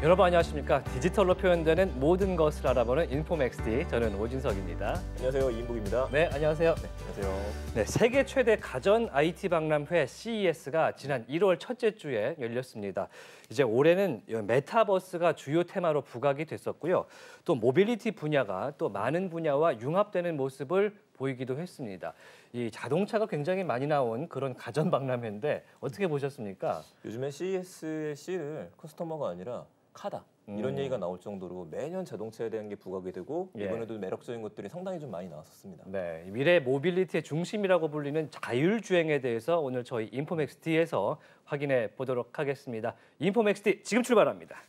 여러분 안녕하십니까? 디지털로 표현되는 모든 것을 알아보는 인포맥스D, 저는 오진석입니다. 안녕하세요, 이인복입니다. 네, 안녕하세요. 안녕하세요. 네, 세계 최대 가전 IT 박람회 CES가 지난 1월 첫째 주에 열렸습니다. 이제 올해는 메타버스가 주요 테마로 부각이 됐었고요. 또 모빌리티 분야가 또 많은 분야와 융합되는 모습을 보이기도 했습니다. 이 자동차가 굉장히 많이 나온 그런 가전 박람회인데 어떻게 보셨습니까? 요즘엔 CES의 C를 커스터머가 아니라 카다 이런 얘기가 나올 정도로 매년 자동차에 대한 게 부각이 되고 이번에도 매력적인 것들이 상당히 좀 많이 나왔었습니다. 네, 미래 모빌리티의 중심이라고 불리는 자율주행에 대해서 오늘 저희 인포맥스D에서 확인해 보도록 하겠습니다. 인포맥스D 지금 출발합니다.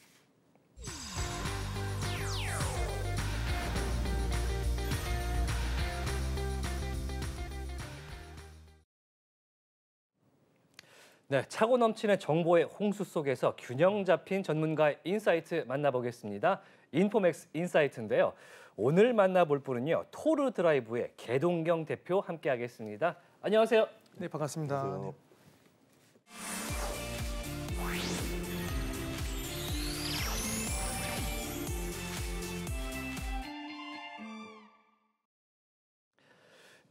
네, 차고 넘치는 정보의 홍수 속에서 균형 잡힌 전문가의 인사이트 만나보겠습니다. 인포맥스 인사이트인데요. 오늘 만나볼 분은요, 토르 드라이브의 개동경 대표 함께하겠습니다. 안녕하세요. 네, 반갑습니다. 안녕하세요.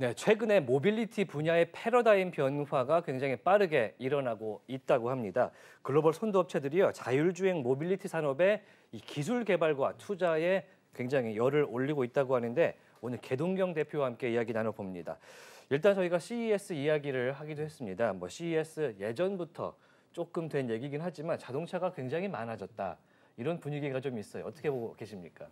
네, 최근에 모빌리티 분야의 패러다임 변화가 굉장히 빠르게 일어나고 있다고 합니다. 글로벌 선도업체들이요, 자율주행 모빌리티 산업의 이 기술 개발과 투자에 굉장히 열을 올리고 있다고 하는데 오늘 개동경 대표와 함께 이야기 나눠봅니다. 일단 저희가 CES 이야기를 하기도 했습니다. CES 예전부터 조금 된 얘기긴 하지만 자동차가 굉장히 많아졌다. 이런 분위기가 좀 있어요. 어떻게 보고 계십니까?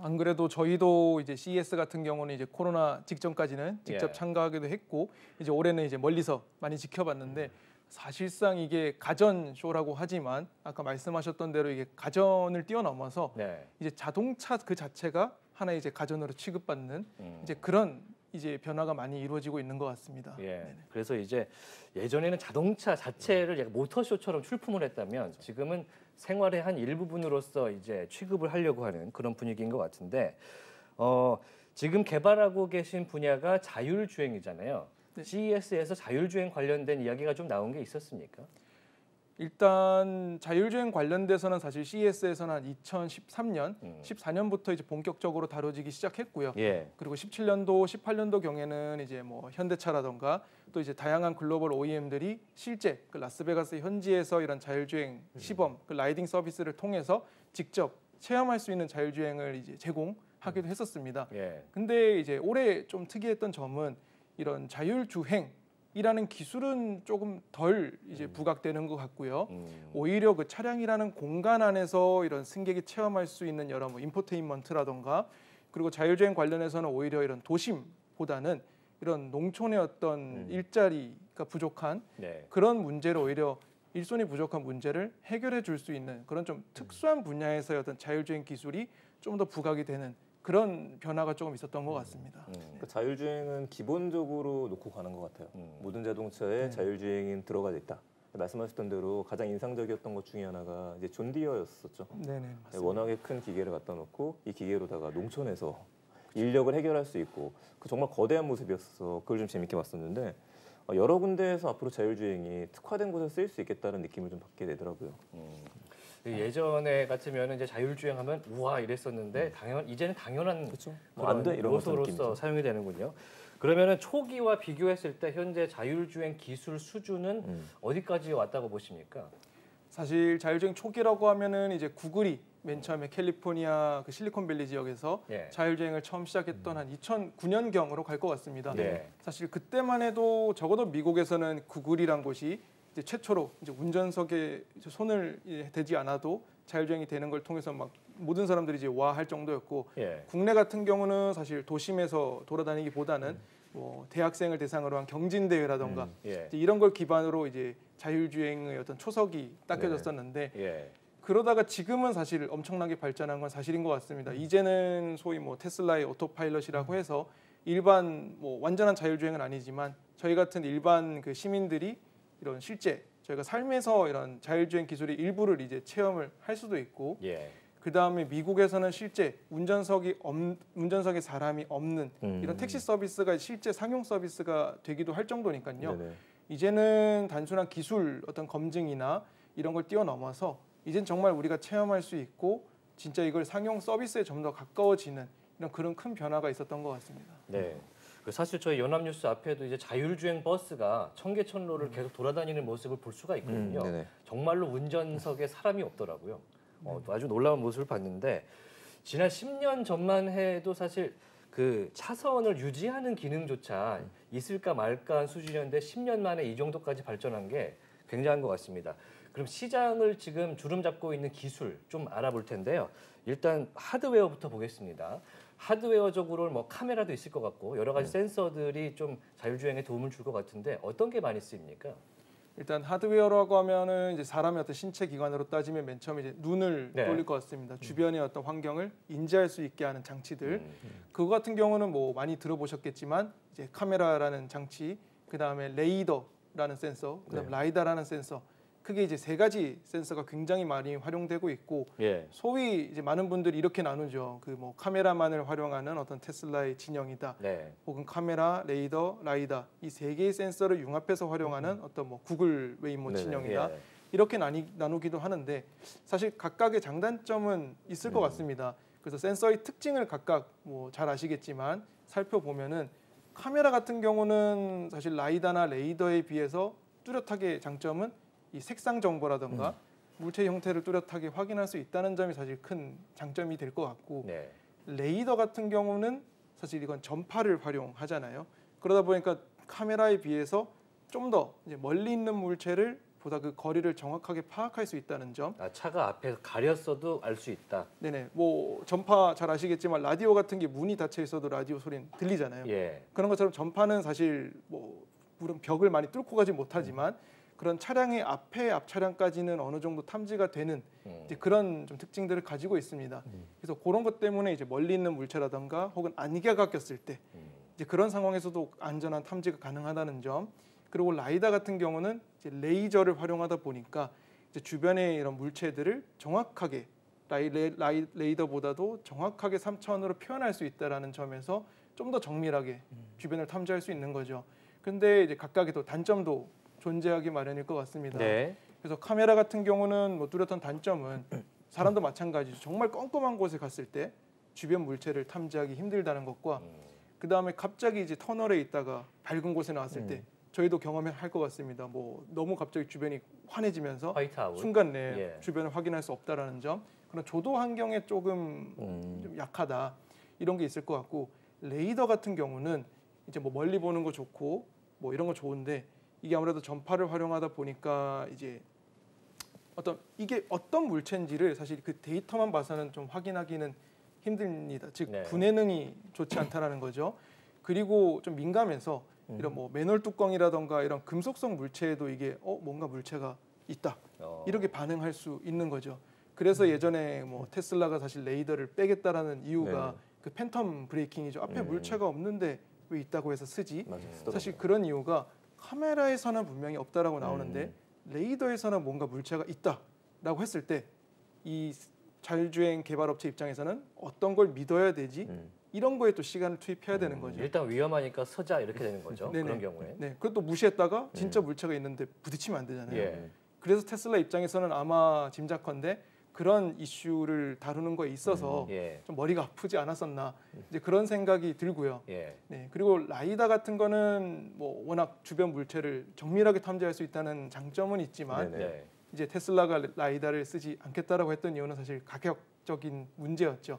안 그래도 저희도 이제 CES 같은 경우는 이제 코로나 직전까지는 직접 참가하기도 했고 이제 올해는 이제 멀리서 많이 지켜봤는데 사실상 이게 가전 쇼라고 하지만 아까 말씀하셨던 대로 이게 가전을 뛰어넘어서 이제 자동차 그 자체가 하나의 이제 가전으로 취급받는 이제 그런 이제 변화가 많이 이루어지고 있는 것 같습니다. 그래서 이제 예전에는 자동차 자체를 약간 모터쇼처럼 출품을 했다면 지금은 생활의 한 일부분으로서 이제 취급을 하려고 하는 그런 분위기인 것 같은데 지금 개발하고 계신 분야가 자율주행이잖아요. 네. CES에서 자율주행 관련된 이야기가 좀 나온 게 있었습니까? 일단 자율주행 관련돼서는 사실 CES에서는 한 2013년, 14년부터 이제 본격적으로 다뤄지기 시작했고요. 그리고 17년도, 18년도 경에는 이제 뭐 현대차라던가 또 이제 다양한 글로벌 OEM들이 실제 그 라스베가스 현지에서 이런 자율주행 시범, 그 라이딩 서비스를 통해서 직접 체험할 수 있는 자율주행을 이제 제공하기도 했었습니다. 근데 이제 올해 좀 특이했던 점은 이런 자율주행 이라는 기술은 조금 덜 이제 부각되는 것 같고요. 오히려 그 차량이라는 공간 안에서 이런 승객이 체험할 수 있는 여러 뭐 인포테인먼트라던가 그리고 자율주행 관련해서는 오히려 이런 도심보다는 이런 농촌의 어떤 일자리가 부족한 그런 문제를 오히려 일손이 부족한 문제를 해결해 줄 수 있는 그런 좀 특수한 분야에서의 어떤 자율주행 기술이 좀 더 부각이 되는 그런 변화가 조금 있었던 것 같습니다. 그러니까 자율주행은 기본적으로 놓고 가는 것 같아요. 모든 자동차에 자율주행이 들어가 있다. 말씀하셨던 대로 가장 인상적이었던 것 중에 하나가 이제 존 디어였었죠. 네네, 맞습니다. 워낙에 큰 기계를 갖다 놓고 이 기계로다가 농촌에서 인력을 해결할 수 있고 그 정말 거대한 모습이었어서 그걸 좀 재밌게 봤었는데 여러 군데에서 앞으로 자율주행이 특화된 곳에 쓰일 수 있겠다는 느낌을 좀 받게 되더라고요. 예전에 같으면 이제 자율주행하면 우와 이랬었는데 이제는 당연한 안 돼, 이런 요소로서 사용이 되는군요. 그러면은 초기와 비교했을 때 현재 자율주행 기술 수준은 어디까지 왔다고 보십니까? 사실 자율주행 초기라고 하면은 이제 구글이 맨 처음에 캘리포니아 그 실리콘밸리 지역에서 자율주행을 처음 시작했던 한 2009년경으로 갈 것 같습니다. 사실 그때만 해도 적어도 미국에서는 구글이란 곳이 이제 최초로 이제 운전석에 손을 대지 않아도 자율주행이 되는 걸 통해서 막 모든 사람들이 이제 와 할 정도였고 국내 같은 경우는 사실 도심에서 돌아다니기보다는 뭐 대학생을 대상으로 한 경진대회라던가 이제 이런 걸 기반으로 이제 자율주행의 어떤 초석이 닦여졌었는데 그러다가 지금은 사실 엄청나게 발전한 건 사실인 것 같습니다. 이제는 소위 뭐 테슬라의 오토파일럿이라고 해서 일반 뭐 완전한 자율주행은 아니지만 저희 같은 일반 그 시민들이 이런 실제 저희가 삶에서 이런 자율주행 기술의 일부를 이제 체험을 할 수도 있고 그 다음에 미국에서는 실제 운전석에 사람이 없는 이런 택시 서비스가 실제 상용 서비스가 되기도 할 정도니까요. 이제는 단순한 기술 어떤 검증이나 이런 걸 뛰어넘어서 이젠 정말 우리가 체험할 수 있고 진짜 이걸 상용 서비스에 좀 더 가까워지는 이런 그런 큰 변화가 있었던 것 같습니다. 네. 사실 저희 연합뉴스 앞에도 이제 자율주행 버스가 청계천로를 계속 돌아다니는 모습을 볼 수가 있거든요. 정말로 운전석에 사람이 없더라고요. 아주 놀라운 모습을 봤는데 지난 10년 전만 해도 사실 그 차선을 유지하는 기능조차 있을까 말까 한 수준이었는데 10년 만에 이 정도까지 발전한 게 굉장한 것 같습니다. 그럼 시장을 지금 주름 잡고 있는 기술 좀 알아볼 텐데요. 일단 하드웨어부터 보겠습니다. 하드웨어적으로 뭐 카메라도 있을 것 같고 여러 가지 센서들이 좀 자율주행에 도움을 줄 것 같은데 어떤 게 많이 쓰입니까? 일단 하드웨어라고 하면은 이제 사람의 어떤 신체 기관으로 따지면 맨 처음에 이제 눈을 돌릴 것 같습니다. 주변의 어떤 환경을 인지할 수 있게 하는 장치들. 그거 같은 경우는 뭐 많이 들어보셨겠지만 이제 카메라라는 장치, 그 다음에 레이더라는 센서, 그다음에 라이다라는 센서. 크게 이제 세 가지 센서가 굉장히 많이 활용되고 있고 소위 이제 많은 분들이 이렇게 나누죠. 그 뭐 카메라만을 활용하는 어떤 테슬라의 진영이다. 혹은 카메라, 레이더, 라이다 이 세 개의 센서를 융합해서 활용하는 어떤 뭐 구글 웨이모 진영이다. 이렇게 나누기도 하는데 사실 각각의 장단점은 있을 것 같습니다. 그래서 센서의 특징을 각각 뭐 잘 아시겠지만 살펴보면은 카메라 같은 경우는 사실 라이다나 레이더에 비해서 뚜렷하게 장점은 이 색상 정보라든가 물체 형태를 뚜렷하게 확인할 수 있다는 점이 사실 큰 장점이 될 것 같고 레이더 같은 경우는 사실 이건 전파를 활용하잖아요. 그러다 보니까 카메라에 비해서 좀 더 멀리 있는 물체를 보다 그 거리를 정확하게 파악할 수 있다는 점. 차가 앞에서 가렸어도 알 수 있다. 네네. 뭐 전파 잘 아시겠지만 라디오 같은 게 문이 닫혀 있어도 라디오 소리는 들리잖아요. 그런 것처럼 전파는 사실 뭐 물론 벽을 많이 뚫고 가지 못하지만 그런 차량의 앞 차량까지는 어느 정도 탐지가 되는 이제 그런 좀 특징들을 가지고 있습니다. 그래서 그런 것 때문에 이제 멀리 있는 물체라든가 혹은 안개가 꼈을 때 이제 그런 상황에서도 안전한 탐지가 가능하다는 점. 그리고 라이다 같은 경우는 이제 레이저를 활용하다 보니까 이제 주변의 이런 물체들을 정확하게 레이더보다도 정확하게 3차원으로 표현할 수 있다라는 점에서 좀 더 정밀하게 주변을 탐지할 수 있는 거죠. 근데 이제 각각의 또 단점도 존재하기 마련일 것 같습니다. 그래서 카메라 같은 경우는 뭐 뚜렷한 단점은 사람도 마찬가지죠. 정말 껌껌한 곳에 갔을 때 주변 물체를 탐지하기 힘들다는 것과 그 다음에 갑자기 이제 터널에 있다가 밝은 곳에 나왔을 때 저희도 경험할 것 같습니다. 뭐 너무 갑자기 주변이 환해지면서 순간 내 주변을 확인할 수 없다라는 점, 그런 조도 환경에 조금 좀 약하다 이런 게 있을 것 같고 레이더 같은 경우는 이제 뭐 멀리 보는 거 좋고 뭐 이런 거 좋은데 이게 아무래도 전파를 활용하다 보니까 이제 이게 어떤 물체인지를 사실 그 데이터만 봐서는 좀 확인하기는 힘듭니다. 즉 분해능이 좋지 않다라는 거죠. 그리고 좀 민감해서 이런 뭐 맨홀 뚜껑이라던가 이런 금속성 물체에도 이게 뭔가 물체가 있다 이렇게 반응할 수 있는 거죠. 그래서 예전에 뭐 테슬라가 사실 레이더를 빼겠다라는 이유가 그 팬텀 브레이킹이죠. 앞에 물체가 없는데 왜 있다고 해서 쓰지? 사실 그런 이유가 카메라에서는 분명히 없다라고 나오는데 레이더에서는 뭔가 물체가 있다라고 했을 때 이 자율주행 개발업체 입장에서는 어떤 걸 믿어야 되지? 이런 거에 또 시간을 투입해야 되는 거죠. 일단 위험하니까 서자 이렇게 되는 거죠. 그런 경우에. 그것도 무시했다가 진짜 물체가 있는데 부딪히면 안 되잖아요. 그래서 테슬라 입장에서는 아마 짐작컨대 그런 이슈를 다루는 거에 있어서 좀 머리가 아프지 않았었나 이제 그런 생각이 들고요. 그리고 라이다 같은 거는 뭐 워낙 주변 물체를 정밀하게 탐지할 수 있다는 장점은 있지만 이제 테슬라가 라이다를 쓰지 않겠다라고 했던 이유는 사실 가격적인 문제였죠.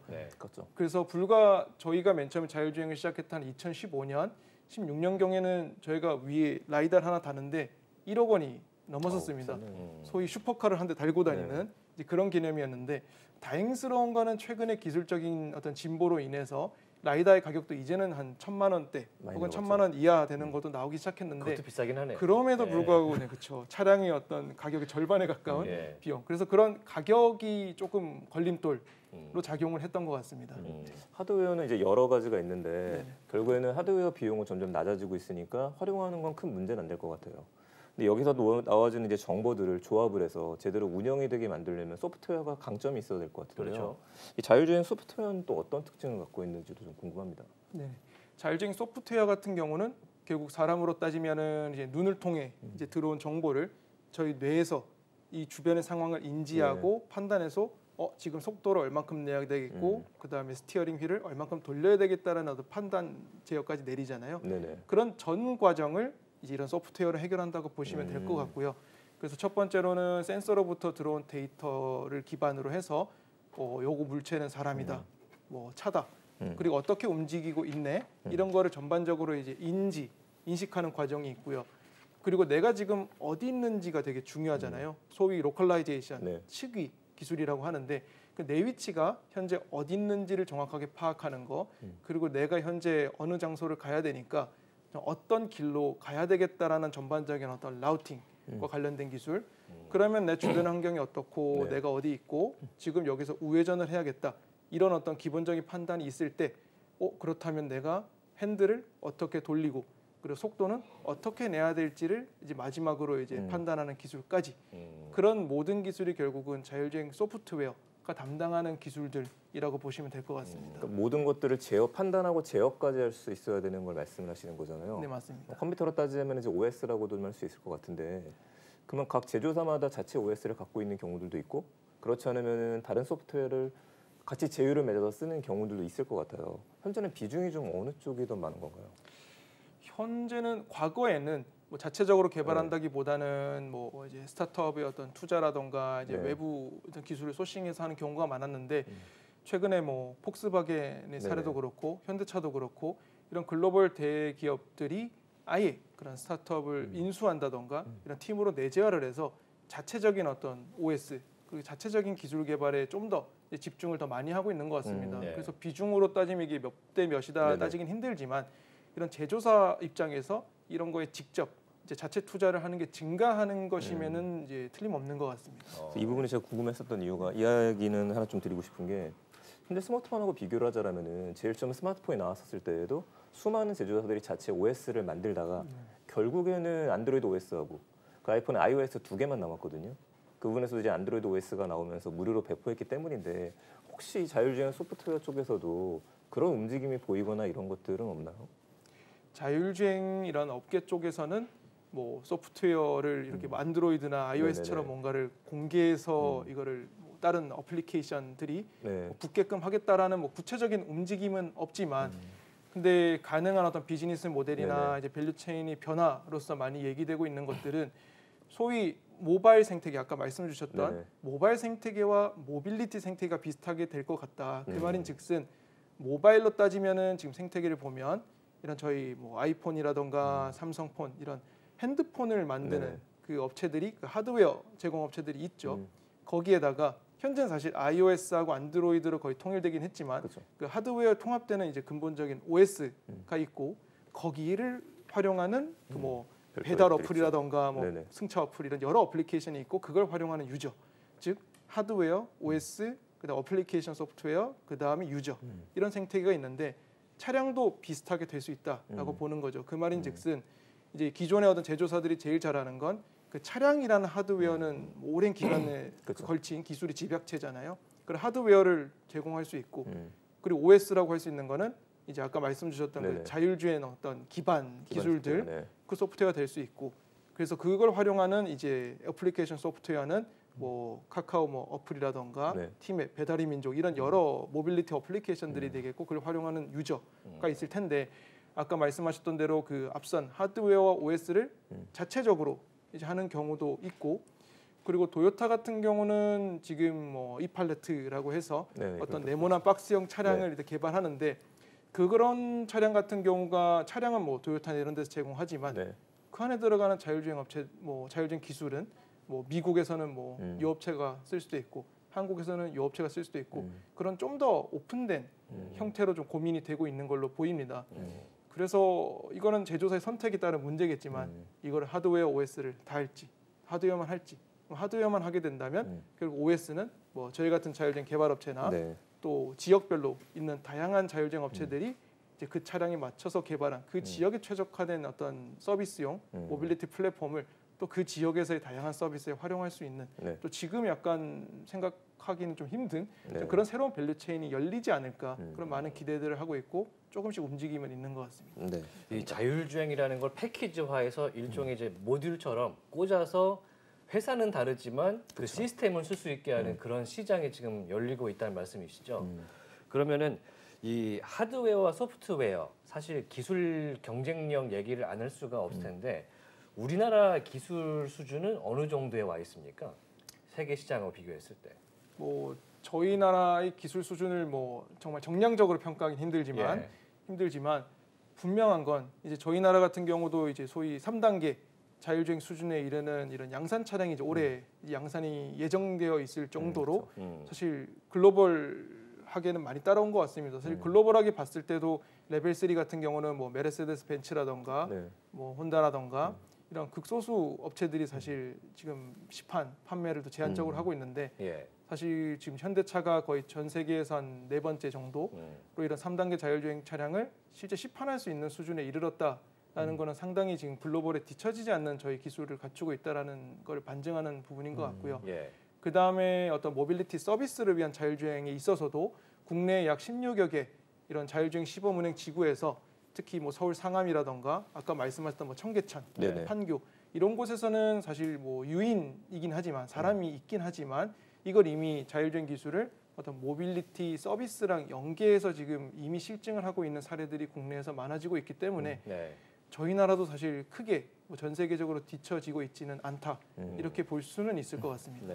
그래서 불과 저희가 맨 처음에 자율주행을 시작했던 2015년, 16년 경에는 저희가 위에 라이다를 하나 다는데 1억 원이 넘었었습니다. 소위 슈퍼카를 한 대 달고 다니는 이제 그런 개념이었는데 다행스러운 거는 최근에 기술적인 어떤 진보로 인해서 라이다의 가격도 이제는 한 1,000만 원대 혹은 1,000만 원 이하 되는 것도 나오기 시작했는데 그것도 비싸긴 하네요. 그럼에도 불구하고 그렇죠. 차량의 어떤 가격의 절반에 가까운 비용. 그래서 그런 가격이 조금 걸림돌로 작용을 했던 것 같습니다. 하드웨어는 이제 여러 가지가 있는데 결국에는 하드웨어 비용은 점점 낮아지고 있으니까 활용하는 건 큰 문제는 안 될 것 같아요. 근데 여기서 나와주는 이제 정보들을 조합을 해서 제대로 운영이 되게 만들려면 소프트웨어가 강점이 있어야 될 것 같아요. 이 자율주행 소프트웨어는 또 어떤 특징을 갖고 있는지도 좀 궁금합니다. 자율주행 소프트웨어 같은 경우는 결국 사람으로 따지면은 이제 눈을 통해 이제 들어온 정보를 저희 뇌에서 이 주변의 상황을 인지하고 판단해서 지금 속도를 얼만큼 내야 되겠고 그다음에 스티어링 휠을 얼만큼 돌려야 되겠다라는 어떤 판단 제어까지 내리잖아요. 네네. 그런 전 과정을 이제 이런 소프트웨어를 해결한다고 보시면 될 것 같고요. 그래서 첫 번째로는 센서로부터 들어온 데이터를 기반으로 해서 요거 물체는 사람이다, 뭐 차다, 그리고 어떻게 움직이고 있네 이런 거를 전반적으로 이제 인식하는 과정이 있고요. 그리고 내가 지금 어디 있는지가 되게 중요하잖아요. 소위 로컬라이제이션, 네. 측위 기술이라고 하는데 내 위치가 현재 어디 있는지를 정확하게 파악하는 거, 그리고 내가 현재 어느 장소를 가야 되니까 어떤 길로 가야 되겠다라는 전반적인 어떤 라우팅과 관련된 기술. 그러면 내 주변 환경이 어떻고 네. 내가 어디 있고 지금 여기서 우회전을 해야겠다 이런 어떤 기본적인 판단이 있을 때 그렇다면 내가 핸들을 어떻게 돌리고 그리고 속도는 어떻게 내야 될지를 이제 마지막으로 이제 판단하는 기술까지 그런 모든 기술이 결국은 자율주행 소프트웨어가 담당하는 기술들이라고 보시면 될 것 같습니다. 그러니까 모든 것들을 판단하고 제어까지 할 수 있어야 되는 걸 말씀을 하시는 거잖아요. 네, 맞습니다. 컴퓨터로 따지면 이제 OS라고도 할 수 있을 것 같은데 그러면 각 제조사마다 자체 OS를 갖고 있는 경우들도 있고 그렇지 않으면 다른 소프트웨어를 같이 제휴를 맺어서 쓰는 경우들도 있을 것 같아요. 현재는 비중이 좀 어느 쪽이 더 많은 건가요? 현재는 과거에는 뭐 자체적으로 개발한다기보다는 뭐 이제 스타트업의 어떤 투자라던가 이제 외부 어떤 기술을 소싱해서 하는 경우가 많았는데 최근에 뭐 폭스바겐의 사례도 그렇고 현대차도 그렇고 이런 글로벌 대기업들이 아예 그런 스타트업을 인수한다던가 이런 팀으로 내재화를 해서 자체적인 어떤 OS 그리고 자체적인 기술 개발에 좀 더 집중을 더 많이 하고 있는 것 같습니다. 그래서 비중으로 따지면 이게 몇 대 몇이다 따지긴 힘들지만 이런 제조사 입장에서 이런 거에 직접 이제 자체 투자를 하는 게 증가하는 것이면은 이제 틀림없는 것 같습니다. 이 부분이 제가 궁금했었던 이유가 이야기는 하나 좀 드리고 싶은 게 현재 스마트폰하고 비교를 하자라면은 제일 처음 스마트폰이 나왔었을 때에도 수많은 제조사들이 자체 OS를 만들다가 결국에는 안드로이드 OS하고 그 아이폰은 iOS 2개만 남았거든요. 그 부분에서 이제 안드로이드 OS가 나오면서 무료로 배포했기 때문인데 혹시 자율주행 소프트웨어 쪽에서도 그런 움직임이 보이거나 이런 것들은 없나요? 자율주행 이런 업계 쪽에서는 뭐 소프트웨어를 이렇게 뭐 안드로이드나 iOS처럼 뭔가를 공개해서 이거를 뭐 다른 어플리케이션들이 뭐 붙게끔 하겠다라는 뭐 구체적인 움직임은 없지만 근데 가능한 어떤 비즈니스 모델이나 이제 밸류 체인의 변화로서 많이 얘기되고 있는 것들은 소위 모바일 생태계 아까 말씀 주셨던 모바일 생태계와 모빌리티 생태계가 비슷하게 될 것 같다. 그 말인즉슨 모바일로 따지면은 지금 생태계를 보면 이런 저희 뭐 아이폰이라던가 삼성폰 이런 핸드폰을 만드는 그 업체들이 그 하드웨어 제공 업체들이 있죠. 거기에다가 현재는 사실 iOS하고 안드로이드로 거의 통일되긴 했지만 그 하드웨어 통합되는 이제 근본적인 OS가 있고 거기를 활용하는 그 뭐 배달 어플이라던가 뭐 승차 어플 이런 여러 어플리케이션이 있고 그걸 활용하는 유저, 즉 하드웨어, OS, 그다음 어플리케이션 소프트웨어, 그다음에 유저 이런 생태계가 있는데 차량도 비슷하게 될 수 있다라고 보는 거죠. 그 말인즉슨 이제 기존의 어떤 제조사들이 제일 잘하는 건 그 차량이라는 하드웨어는 오랜 기간에 걸친 기술이 집약체잖아요. 그런 하드웨어를 제공할 수 있고 그리고 OS라고 할 수 있는 거는 이제 아까 말씀 주셨던 그 자율주행 어떤 기반 기술들 그 소프트웨어가 될 수 있고 그래서 그걸 활용하는 이제 애플리케이션 소프트웨어는 뭐 카카오 뭐 어플이라던가 팀의 배달의 민족 이런 여러 모빌리티 어플리케이션들이 되겠고 그걸 활용하는 유저가 있을 텐데 아까 말씀하셨던 대로 그 앞선 하드웨어와 OS를 자체적으로 이제 하는 경우도 있고 그리고 도요타 같은 경우는 지금 뭐 이팔레트라고 해서 어떤 네모난 박스형 차량을 이렇게 개발하는데 그런 차량 같은 경우가 차량은 뭐 도요타나 이런 데서 제공하지만 그 안에 들어가는 자율주행 업체 뭐 자율주행 기술은 뭐 미국에서는 뭐 이 업체가 쓸 수도 있고 한국에서는 이 업체가 쓸 수도 있고 그런 좀 더 오픈된 형태로 좀 고민이 되고 있는 걸로 보입니다. 그래서 이거는 제조사의 선택에 따른 문제겠지만 이걸 하드웨어 OS를 다 할지 하드웨어만 할지 하드웨어만 하게 된다면 결국 OS는 뭐 저희 같은 자율주행 개발 업체나 또 지역별로 있는 다양한 자율주행 업체들이 이제 그 차량에 맞춰서 개발한 그 지역에 최적화된 어떤 서비스용 모빌리티 플랫폼을 또 그 지역에서의 다양한 서비스에 활용할 수 있는 또 지금 약간 생각하기는 좀 힘든 그런 새로운 밸류 체인이 열리지 않을까 그런 많은 기대들을 하고 있고 조금씩 움직임은 있는 것 같습니다. 이 자율주행이라는 걸 패키지화해서 일종의 이제 모듈처럼 꽂아서 회사는 다르지만 그 시스템을 쓸 수 있게 하는 그런 시장이 지금 열리고 있다는 말씀이시죠. 그러면은 이 하드웨어와 소프트웨어 사실 기술 경쟁력 얘기를 안 할 수가 없을 텐데 우리나라 기술 수준은 어느 정도에 와 있습니까? 세계 시장하고 비교했을 때. 뭐 저희 나라의 기술 수준을 뭐 정말 정량적으로 평가하기는 힘들지만 분명한 건 이제 저희 나라 같은 경우도 이제 소위 3단계 자율주행 수준에 이르는 이런 양산 차량이 이제 올해 양산이 예정되어 있을 정도로 사실 글로벌하게는 많이 따라온 것 같습니다. 사실 글로벌하게 봤을 때도 레벨 3 같은 경우는 뭐 메르세데스 벤츠라던가 뭐 혼다라던가 이런 극소수 업체들이 사실 지금 시판 판매를 또 제한적으로 하고 있는데 사실 지금 현대차가 거의 전 세계에서 한 4번째 정도로 이런 3단계 자율주행 차량을 실제 시판할 수 있는 수준에 이르렀다라는 거는 상당히 지금 글로벌에 뒤처지지 않는 저희 기술을 갖추고 있다라는 걸 반증하는 부분인 것 같고요. 그 다음에 어떤 모빌리티 서비스를 위한 자율주행에 있어서도 국내에 약 16여 개 이런 자율주행 시범 운행 지구에서 특히 뭐 서울 상암이라던가 아까 말씀하셨던 뭐 청계천, 판교 이런 곳에서는 사실 뭐 유인이긴 하지만 사람이 있긴 하지만 이걸 이미 자율주행 기술을 어떤 모빌리티 서비스랑 연계해서 지금 이미 실증을 하고 있는 사례들이 국내에서 많아지고 있기 때문에 저희 나라도 사실 크게 뭐 전 세계적으로 뒤처지고 있지는 않다 이렇게 볼 수는 있을 것 같습니다.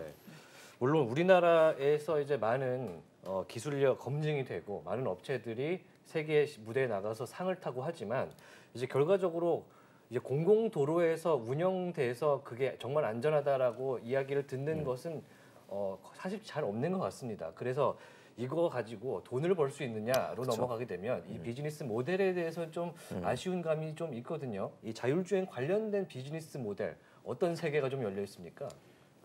물론 우리나라에서 이제 많은 기술력 검증이 되고 많은 업체들이 세계 무대에 나가서 상을 타고 하지만 이제 결과적으로 이제 공공도로에서 운영돼서 그게 정말 안전하다라고 이야기를 듣는 것은 사실 잘 없는 것 같습니다. 그래서 이거 가지고 돈을 벌 수 있느냐로 넘어가게 되면 이 비즈니스 모델에 대해서 좀 아쉬운 감이 좀 있거든요. 이 자율주행 관련된 비즈니스 모델 어떤 세계가 좀 열려 있습니까?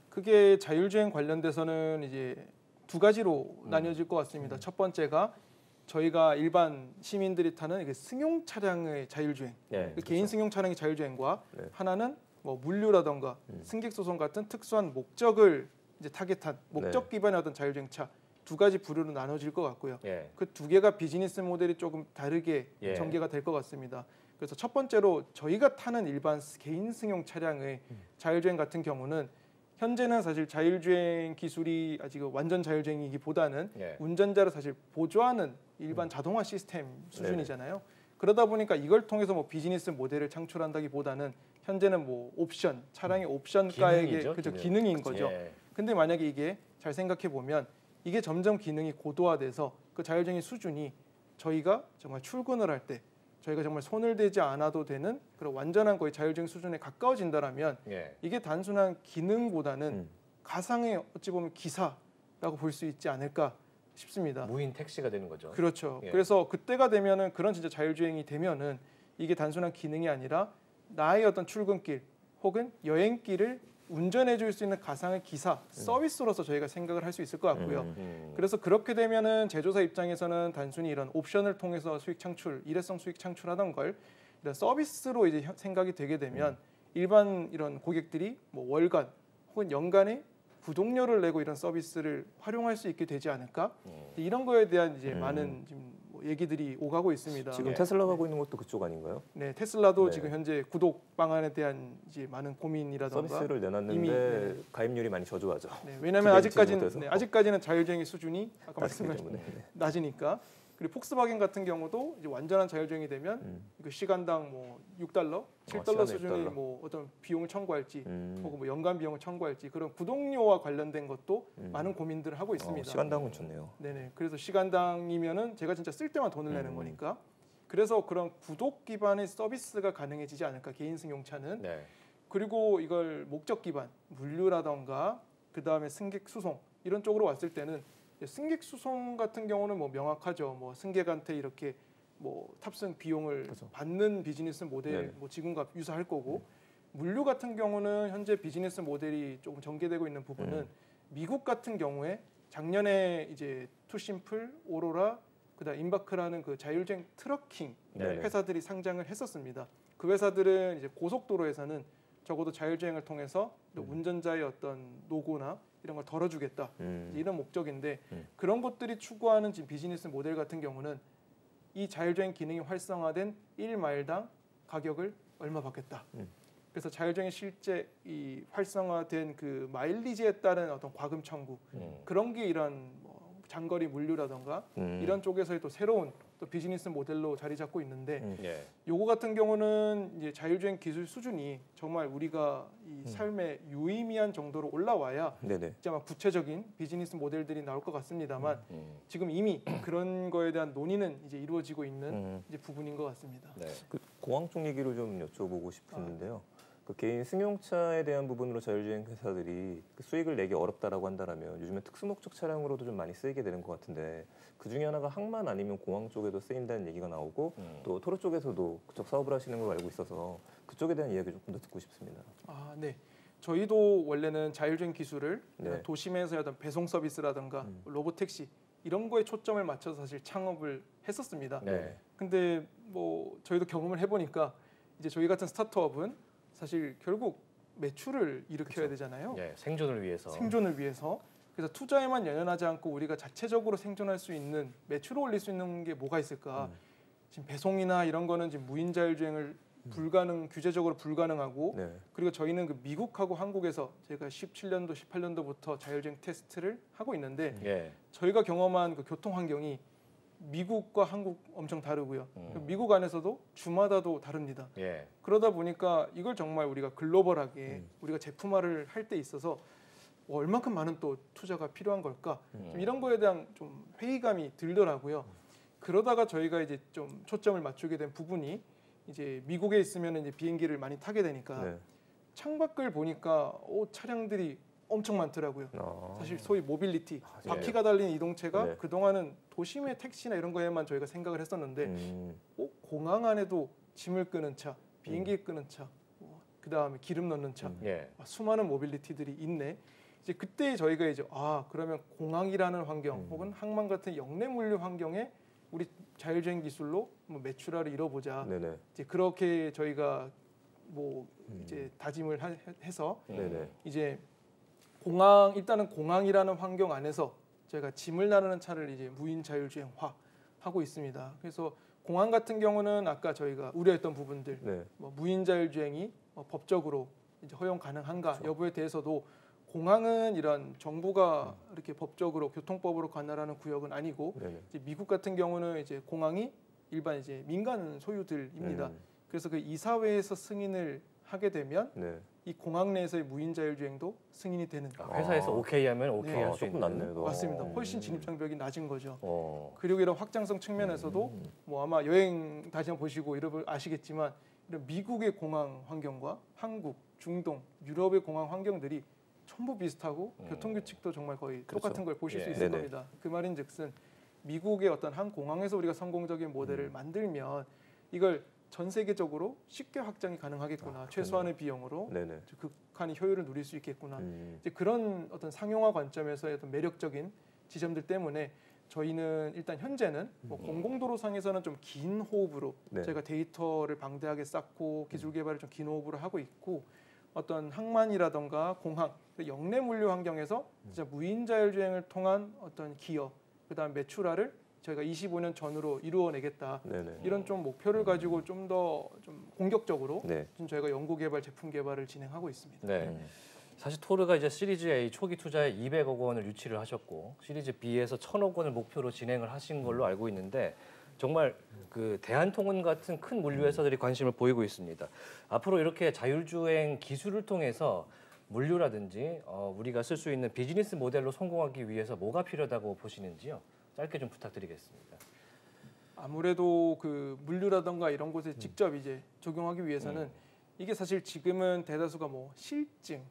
그게 자율주행 관련돼서는 이제 두 가지로 나뉘어질 것 같습니다. 첫 번째가 저희가 일반 시민들이 타는 이게 승용 차량의 자율주행, 개인 승용 차량의 자율주행과 하나는 뭐 물류라던가 승객 소송 같은 특수한 목적을 이제 타겟한 목적 기반의 어떤 자율주행차 두 가지 부류로 나눠질 것 같고요. 그 두 개가 비즈니스 모델이 조금 다르게 전개가 될 것 같습니다. 그래서 첫 번째로 저희가 타는 일반 개인 승용 차량의 자율주행 같은 경우는 현재는 사실 자율주행 기술이 아직 완전 자율주행이기보다는 운전자를 사실 보조하는 일반 자동화 시스템 수준이잖아요. 그러다 보니까 이걸 통해서 뭐 비즈니스 모델을 창출한다기보다는 현재는 뭐 옵션, 차량의 옵션가액의 기능인 거죠. 근데 만약에 이게 잘 생각해 보면 이게 점점 기능이 고도화돼서 그 자율주행의 수준이 저희가 정말 출근을 할 때 저희가 정말 손을 대지 않아도 되는 그런 완전한 거의 자율주행 수준에 가까워진다라면 이게 단순한 기능보다는 가상의 어찌 보면 기사라고 볼 수 있지 않을까 싶습니다. 무인 택시가 되는 거죠. 그렇죠. 그래서 그때가 되면은 그런 진짜 자율주행이 되면은 이게 단순한 기능이 아니라 나의 어떤 출근길 혹은 여행길을 운전해 줄 수 있는 가상의 기사 서비스로서 저희가 생각을 할 수 있을 것 같고요. 그래서 그렇게 되면은 제조사 입장에서는 단순히 이런 옵션을 통해서 수익 창출, 일회성 수익 창출하던 걸 이런 서비스로 이제 생각이 되게 되면 일반 이런 고객들이 뭐 월간 혹은 연간에 구독료를 내고 이런 서비스를 활용할 수 있게 되지 않을까? 이런 거에 대한 이제 많은 지금 뭐 얘기들이 오가고 있습니다. 지금 테슬라가 하고 있는 것도 그쪽 아닌가요? 네, 테슬라도 지금 현재 구독 방안에 대한 이제 많은 고민이라던가 서비스를 내놨는데 이미, 가입률이 많이 저조하죠. 왜냐하면 아직까지는 자율주행의 수준이 아까 말씀하신 낮으니까. 그리고 폭스바겐 같은 경우도 이제 완전한 자율주행이 되면 그 시간당 뭐 $6, $7 수준의 $6. 뭐 어떤 비용을 청구할지 혹은 뭐 연간 비용을 청구할지 그런 구독료와 관련된 것도 많은 고민들을 하고 있습니다. 시간당은 좋네요. 네네. 그래서 시간당이면은 제가 진짜 쓸 때만 돈을 내는 거니까. 그래서 그런 구독 기반의 서비스가 가능해지지 않을까 개인 승용차는. 그리고 이걸 목적 기반 물류라던가 그 다음에 승객 수송 이런 쪽으로 왔을 때는 승객 수송 같은 경우는 뭐 명확하죠. 뭐 승객한테 이렇게 뭐 탑승 비용을 받는 비즈니스 모델 뭐 지금과 유사할 거고 물류 같은 경우는 현재 비즈니스 모델이 조금 전개되고 있는 부분은 미국 같은 경우에 작년에 이제 투심플, 오로라, 그다음 임바크라는 그 자율주행 트러킹 회사들이 상장을 했었습니다. 그 회사들은 이제 고속도로에서는 적어도 자율주행을 통해서 운전자의 어떤 노고나 이런 걸 덜어주겠다 이런 목적인데 그런 것들이 추구하는 지금 비즈니스 모델 같은 경우는 이 자율주행 기능이 활성화된 1마일당 가격을 얼마 받겠다. 그래서 자율주행이 실제 이 활성화된 그 마일리지에 따른 어떤 과금 청구 그런 게 이런 뭐 장거리 물류라던가 이런 쪽에서의 또 새로운 또 비즈니스 모델로 자리 잡고 있는데 요거 같은 경우는 이제 자율주행 기술 수준이 정말 우리가 이 삶의 유의미한 정도로 올라와야 이제 아마 구체적인 비즈니스 모델들이 나올 것 같습니다만 지금 이미 그런 거에 대한 논의는 이제 이루어지고 있는 이제 부분인 것 같습니다. 그 공항 쪽 얘기를 좀 여쭤보고 싶은데요. 그 개인 승용차에 대한 부분으로 자율주행 회사들이 그 수익을 내기 어렵다라고 한다면 요즘에 특수목적 차량으로도 좀 많이 쓰이게 되는 것 같은데 그 중에 하나가 항만 아니면 공항 쪽에도 쓰인다는 얘기가 나오고 또 토로 쪽에서도 그쪽 사업을 하시는 걸로 알고 있어서 그쪽에 대한 이야기 조금 더 듣고 싶습니다. 네. 저희도 원래는 자율주행 기술을 네. 도심에서의 어떤 배송 서비스라든가 로보택시 이런 거에 초점을 맞춰서 사실 창업을 했었습니다. 근데 뭐 저희도 경험을 해보니까 이제 저희 같은 스타트업은 사실 결국 매출을 일으켜야 되잖아요. 생존을 위해서. 생존을 위해서. 그래서 투자에만 연연하지 않고 우리가 자체적으로 생존할 수 있는 매출을 올릴 수 있는 게 뭐가 있을까? 지금 배송이나 이런 거는 지금 무인 자율주행을 규제적으로 불가능하고 그리고 저희는 그 미국하고 한국에서 제가 17년도, 18년도부터 자율주행 테스트를 하고 있는데 저희가 경험한 그 교통 환경이 미국과 한국 엄청 다르고요. 미국 안에서도 주마다도 다릅니다. 그러다 보니까 이걸 정말 우리가 글로벌하게 우리가 제품화를 할 때 있어서 얼만큼 많은 또 투자가 필요한 걸까? 좀 이런 거에 대한 좀 회의감이 들더라고요. 그러다가 저희가 이제 좀 초점을 맞추게 된 부분이 이제 미국에 있으면 이제 비행기를 많이 타게 되니까 창밖을 보니까 차량들이 엄청 많더라고요. 사실 소위 모빌리티, 바퀴가 달린 이동체가 그동안은 도심의 택시나 이런 거에만 저희가 생각을 했었는데 공항 안에도 짐을 끄는 차, 비행기 끄는 차, 그다음에 기름 넣는 차, 수많은 모빌리티들이 있네. 이제 그때 저희가 이제 그러면 공항이라는 환경 혹은 항만 같은 역내 물류 환경에 우리 자율주행 기술로 뭐 매출화를 이뤄보자. 이제 그렇게 저희가 뭐 이제 다짐을 해서 이제 일단은 공항이라는 환경 안에서 저희가 짐을 나르는 차를 이제 무인 자율주행화 하고 있습니다. 그래서 공항 같은 경우는 아까 저희가 우려했던 부분들, 뭐 무인 자율주행이 법적으로 이제 허용 가능한가 여부에 대해서도 공항은 이런 정부가 이렇게 법적으로 교통법으로 관할하는 구역은 아니고 이제 미국 같은 경우는 이제 공항이 일반 이제 민간 소유들입니다. 그래서 그 이사회에서 승인을 하게 되면 이 공항 내에서의 무인 자율주행도 승인이 되는. 회사에서 오케이 하면 오케이 할 수 있는. 낫네요. 맞습니다. 훨씬 진입장벽이 낮은 거죠. 그리고 이런 확장성 측면에서도 뭐 아마 여행 다시 한번 보시고 이런 아시겠지만 이런 미국의 공항 환경과 한국, 중동, 유럽의 공항 환경들이 전부 비슷하고 교통 규칙도 정말 거의 똑같은 걸 보실 수 있을 겁니다. 그 말인즉슨 미국의 어떤 한 공항에서 우리가 성공적인 모델을 만들면 이걸 전 세계적으로 쉽게 확장이 가능하겠구나. 최소한의 비용으로 극한의 효율을 누릴 수 있겠구나. 이제 그런 어떤 상용화 관점에서의 어떤 매력적인 지점들 때문에 저희는 일단 현재는 뭐 공공도로상에서는 좀 긴 호흡으로 저희가 데이터를 방대하게 쌓고 기술 개발을 좀 긴 호흡으로 하고 있고 어떤 항만이라던가 공항, 역내 물류 환경에서 진짜 무인 자율주행을 통한 어떤 기여, 그다음 매출화를 저희가 25년 전으로 이루어내겠다. 이런 좀 목표를 가지고 좀 더 좀 공격적으로 지금 저희가 연구개발, 제품 개발을 진행하고 있습니다. 사실 토르가 이제 시리즈 A 초기 투자에 200억 원을 유치를 하셨고 시리즈 B에서 1,000억 원을 목표로 진행을 하신 걸로 알고 있는데 정말 그 대한통운 같은 큰 물류 회사들이 관심을 보이고 있습니다. 앞으로 이렇게 자율주행 기술을 통해서 물류라든지 우리가 쓸 수 있는 비즈니스 모델로 성공하기 위해서 뭐가 필요하다고 보시는지요? 짧게 좀 부탁드리겠습니다. 아무래도 그 물류라든가 이런 곳에 직접 이제 적용하기 위해서는 이게 사실 지금은 대다수가 뭐 실증,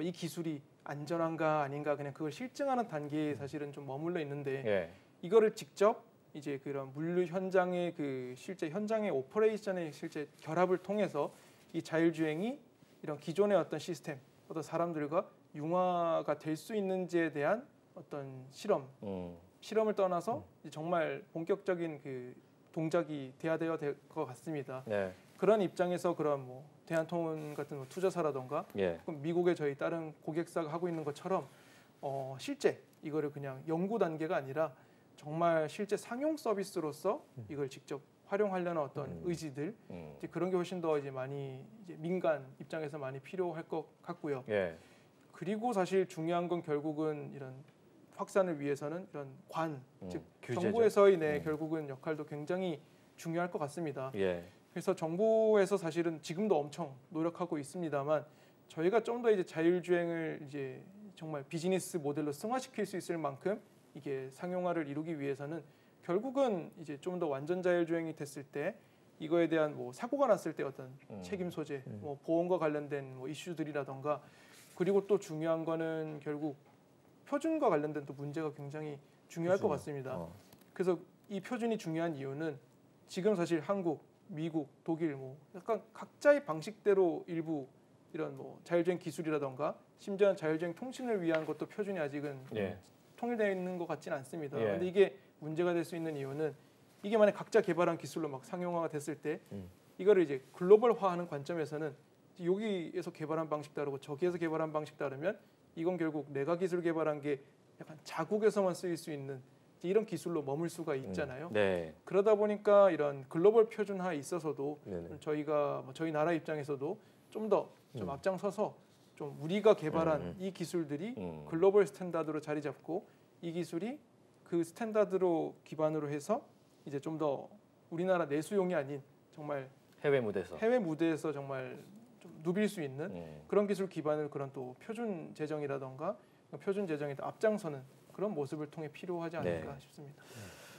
이 기술이 안전한가 아닌가 그냥 그걸 실증하는 단계에 사실은 좀 머물러 있는데 이거를 직접 이제 그런 물류 현장의 그 실제 현장의 오퍼레이션의 실제 결합을 통해서 이 자율주행이 이런 기존의 어떤 시스템, 어떤 사람들과 융화가 될 수 있는지에 대한 어떤 실험을 떠나서 이제 정말 본격적인 그 동작이 돼야 될 것 같습니다. 그런 입장에서 그런 뭐 대한통운 같은 뭐 투자사라던가 미국의 저희 다른 고객사가 하고 있는 것처럼 실제 이거를 그냥 연구 단계가 아니라 정말 실제 상용 서비스로서 이걸 직접 활용하려는 어떤 의지들 이제 그런 게 훨씬 더 이제 많이 이제 민간 입장에서 많이 필요할 것 같고요. 예. 그리고 사실 중요한 건 결국은 이런 확산을 위해서는 이런 즉 규제죠. 정부에서의 결국은 역할도 굉장히 중요할 것 같습니다. 예. 그래서 정부에서 사실은 지금도 엄청 노력하고 있습니다만 저희가 좀 더 이제 자율주행을 이제 정말 비즈니스 모델로 승화시킬 수 있을 만큼 이게 상용화를 이루기 위해서는 결국은 이제 좀 더 완전 자율주행이 됐을 때 이거에 대한 뭐 사고가 났을 때 어떤 책임 소재, 뭐 보험과 관련된 뭐 이슈들이라던가 그리고 또 중요한 거는 결국 표준과 관련된 또 문제가 굉장히 중요할 것 같습니다. 그래서 이 표준이 중요한 이유는 지금 사실 한국, 미국, 독일 뭐 약간 각자의 방식대로 일부 이런 뭐 자율주행 기술이라던가 심지어는 자율주행 통신을 위한 것도 표준이 아직은 통일되어 있는 것 같지는 않습니다. 그런데 이게 문제가 될 수 있는 이유는 이게 만약 각자 개발한 기술로 막 상용화가 됐을 때 이거를 이제 글로벌화하는 관점에서는 여기에서 개발한 방식 다르고 저기에서 개발한 방식 다르면 이건 결국 내가 기술 개발한 게 약간 자국에서만 쓰일 수 있는 이런 기술로 머물 수가 있잖아요. 네. 그러다 보니까 이런 글로벌 표준화에 있어서도 저희가 뭐 저희 나라 입장에서도 좀 더 좀 앞장서서 좀 우리가 개발한 이 기술들이 글로벌 스탠다드로 자리 잡고 이 기술이 그 스탠다드로 기반으로 해서 이제 좀 더 우리나라 내수용이 아닌 정말 해외 무대에서 정말 좀 누빌 수 있는 그런 기술 기반을 그런 또 표준 제정이라던가 표준 제정에 앞장서는 그런 모습을 통해 필요하지 않을까 싶습니다.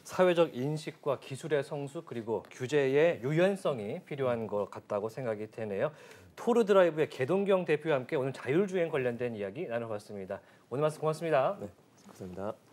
사회적 인식과 기술의 성수 그리고 규제의 유연성이 필요한 것 같다고 생각이 되네요. 토르드라이브의 개동경 대표와 함께 오늘 자율주행 관련된 이야기 나눠봤습니다. 오늘 말씀 고맙습니다. 네, 감사합니다.